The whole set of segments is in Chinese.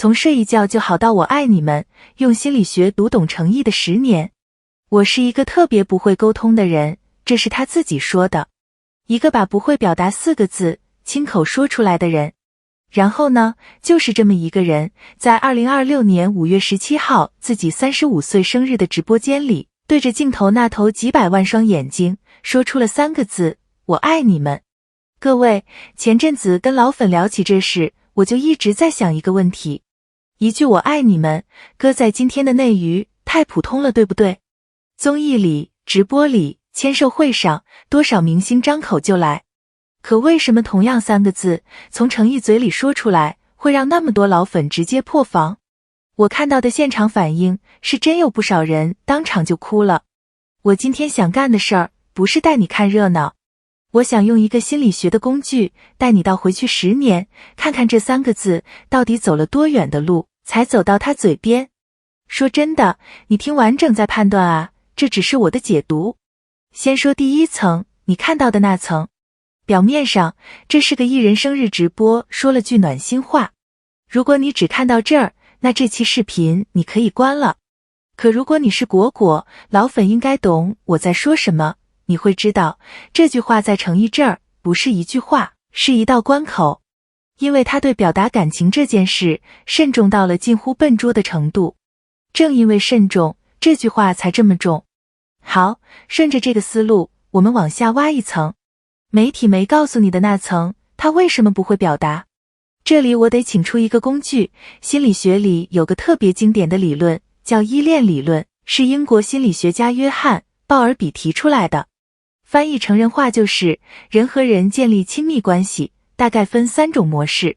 从睡一觉就好到我爱你们，用心理学读懂诚意的10年。我是一个特别不会沟通的人，这是他自己说的。一个把不会表达4个字亲口说出来的人。然后呢，就是这么一个人，在2026年5月17号自己35岁生日的直播间里，对着镜头那头几百万双眼睛，说出了3个字：我爱你们。各位，前阵子跟老粉聊起这事，我就一直在想一个问题。一句我爱你们，搁在今天的内娱，太普通了，对不对？综艺里、直播里、签售会上，多少明星张口就来。可为什么同样3个字，从程毅嘴里说出来，会让那么多老粉直接破防？我看到的现场反应，是真有不少人当场就哭了。我今天想干的事儿，不是带你看热闹。我想用一个心理学的工具，带你到回去10年，看看这3个字到底走了多远的路，才走到他嘴边。说真的，你听完整再判断啊，这只是我的解读。先说第一层，你看到的那层。表面上，这是个艺人生日直播，说了句暖心话。如果你只看到这儿，那这期视频你可以关了。可如果你是果果，老粉应该懂我在说什么，你会知道，这句话在程毅这儿不是一句话，是一道关口。因为他对表达感情这件事慎重到了近乎笨拙的程度。正因为慎重，这句话才这么重。好，顺着这个思路，我们往下挖一层。媒体没告诉你的那层，他为什么不会表达？这里我得请出一个工具，心理学里有个特别经典的理论，叫依恋理论，是英国心理学家约翰·鲍尔比提出来的。翻译成人话就是，人和人建立亲密关系，大概分3种模式。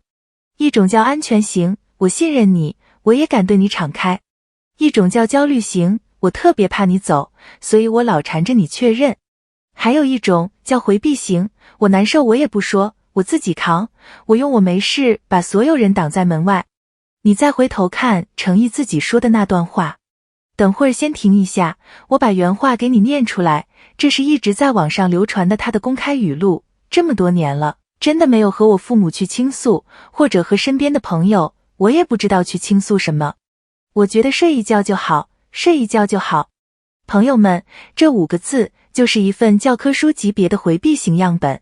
一种叫安全型，我信任你，我也敢对你敞开。一种叫焦虑型，我特别怕你走，所以我老缠着你确认。还有一种叫回避型，我难受我也不说，我自己扛，我用我没事把所有人挡在门外。你再回头看程毅自己说的那段话，等会儿先停一下，我把原话给你念出来，这是一直在网上流传的他的公开语录，这么多年了，真的没有和我父母去倾诉，或者和身边的朋友，我也不知道去倾诉什么。我觉得睡一觉就好，睡一觉就好。朋友们，这5个字就是一份教科书级别的回避型样本。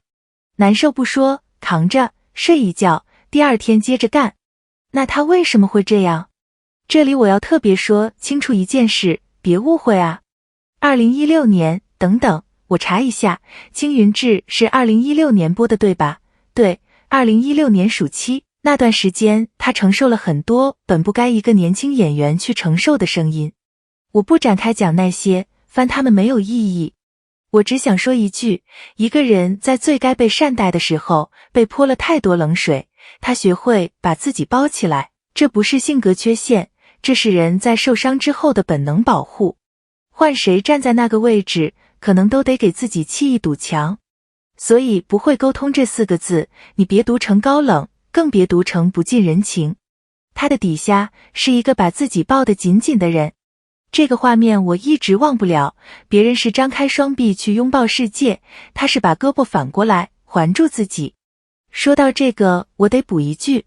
难受不说，扛着，睡一觉，第2天接着干。那他为什么会这样？这里我要特别说清楚一件事，别误会啊。2016年，等等，我查一下，青云志是2016年播的对吧？对，2016年暑期，那段时间他承受了很多本不该一个年轻演员去承受的声音。我不展开讲那些，翻他们没有意义。我只想说一句，一个人在最该被善待的时候，被泼了太多冷水，他学会把自己包起来，这不是性格缺陷，这是人在受伤之后的本能保护。换谁站在那个位置，可能都得给自己砌一堵墙。所以不会沟通这4个字，你别读成高冷，更别读成不近人情。他的底下是一个把自己抱得紧紧的人。这个画面我一直忘不了，别人是张开双臂去拥抱世界，他是把胳膊反过来环住自己。说到这个，我得补一句，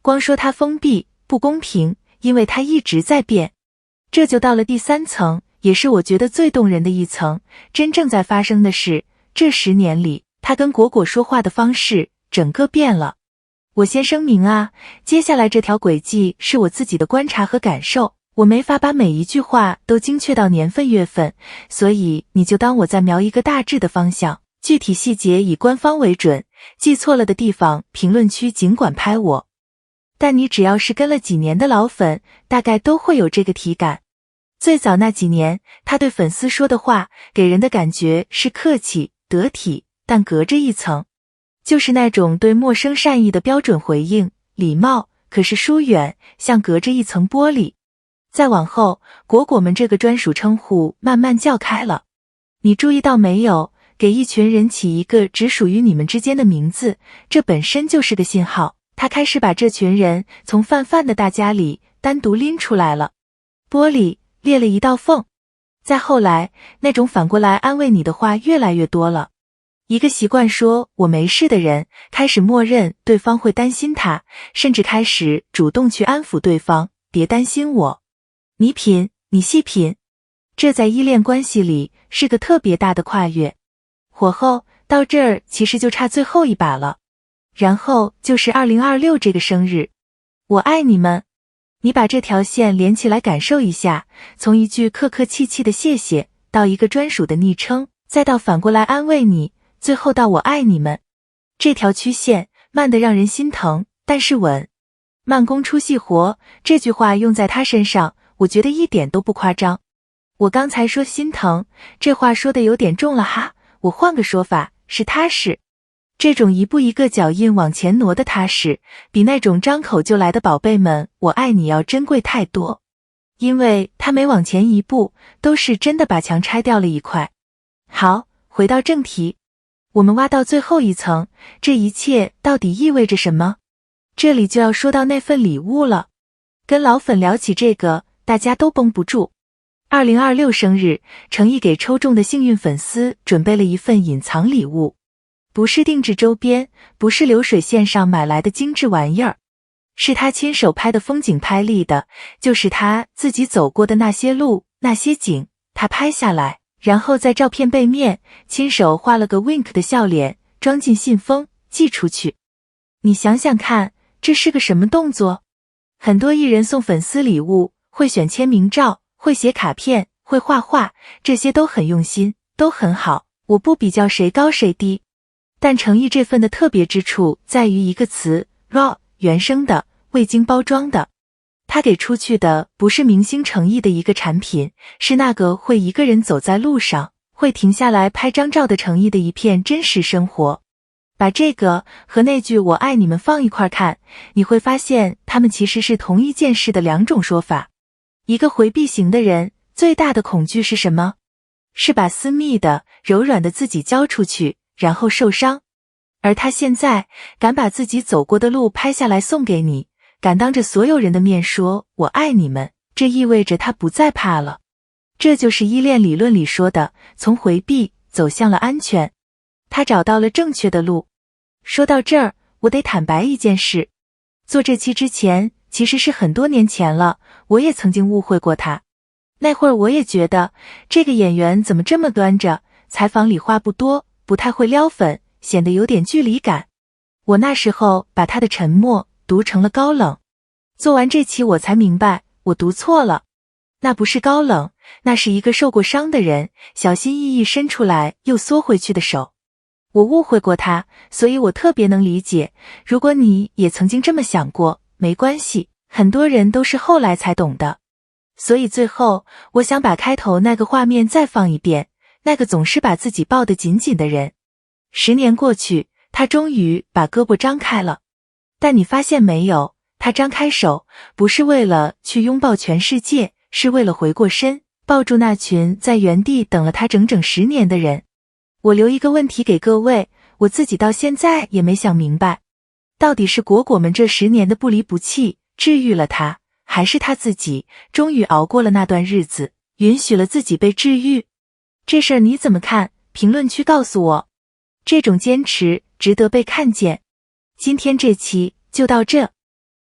光说他封闭不公平，因为他一直在变。这就到了第3层，也是我觉得最动人的一层，真正在发生的是，这10年里，他跟果果说话的方式整个变了。我先声明啊，接下来这条轨迹是我自己的观察和感受，我没法把每一句话都精确到年份月份，所以你就当我在描一个大致的方向，具体细节以官方为准，记错了的地方评论区尽管拍我。但你只要是跟了几年的老粉，大概都会有这个体感。最早那几年，他对粉丝说的话，给人的感觉是客气、得体，但隔着一层，就是那种对陌生善意的标准回应，礼貌，可是疏远，像隔着一层玻璃。再往后，果果们这个专属称呼慢慢叫开了。你注意到没有，给一群人起一个只属于你们之间的名字，这本身就是个信号，他开始把这群人从泛泛的大家里单独拎出来了。玻璃裂了一道缝。再后来，那种反过来安慰你的话越来越多了。一个习惯说我没事的人，开始默认对方会担心他，甚至开始主动去安抚对方，别担心我。你品，你细品。这在依恋关系里是个特别大的跨越。火候到这儿其实就差最后一把了。然后就是2026这个生日。我爱你们。你把这条线连起来感受一下，从一句客客气气的谢谢，到一个专属的昵称，再到反过来安慰你，最后到我爱你们。这条曲线慢得让人心疼，但是稳。慢工出细活，这句话用在他身上，我觉得一点都不夸张。我刚才说心疼，这话说的有点重了哈，我换个说法，是踏实。这种一步一个脚印往前挪的踏实，比那种张口就来的宝贝们我爱你要珍贵太多。因为他每往前一步，都是真的把墙拆掉了一块。好，回到正题，我们挖到最后一层，这一切到底意味着什么？这里就要说到那份礼物了。跟老粉聊起这个，大家都绷不住。2026生日，诚意给抽中的幸运粉丝准备了一份隐藏礼物。不是定制周边，不是流水线上买来的精致玩意儿，是他亲手拍的风景拍立的，就是他自己走过的那些路，那些景，他拍下来，然后在照片背面亲手画了个 wink 的笑脸，装进信封，寄出去。你想想看，这是个什么动作？很多艺人送粉丝礼物，会选签名照，会写卡片，会画画，这些都很用心，都很好，我不比较谁高谁低。但诚意这份的特别之处在于一个词 raw， 原生的，未经包装的。他给出去的不是明星诚意的一个产品，是那个会一个人走在路上，会停下来拍张照的诚意的一片真实生活。把这个和那句我爱你们放一块看，你会发现他们其实是同一件事的两种说法。一个回避型的人最大的恐惧是什么？是把私密的、柔软的自己交出去，然后受伤。而他现在敢把自己走过的路拍下来送给你，敢当着所有人的面说我爱你们，这意味着他不再怕了。这就是依恋理论里说的，从回避走向了安全。他找到了正确的路。说到这儿，我得坦白一件事，做这期之前，其实是很多年前了，我也曾经误会过他。那会儿我也觉得这个演员怎么这么端着，采访里话不多，不太会撩粉，显得有点距离感。我那时候把他的沉默读成了高冷。做完这期我才明白，我读错了。那不是高冷，那是一个受过伤的人小心翼翼伸出来又缩回去的手。我误会过他，所以我特别能理解，如果你也曾经这么想过，没关系，很多人都是后来才懂的。所以最后，我想把开头那个画面再放一遍，那个总是把自己抱得紧紧的人。10年过去，他终于把胳膊张开了。但你发现没有，他张开手，不是为了去拥抱全世界，是为了回过身，抱住那群在原地等了他整整10年的人。我留一个问题给各位，我自己到现在也没想明白，到底是果果们这10年的不离不弃治愈了他，还是他自己终于熬过了那段日子，允许了自己被治愈？这事儿你怎么看？评论区告诉我。这种坚持值得被看见。今天这期就到这。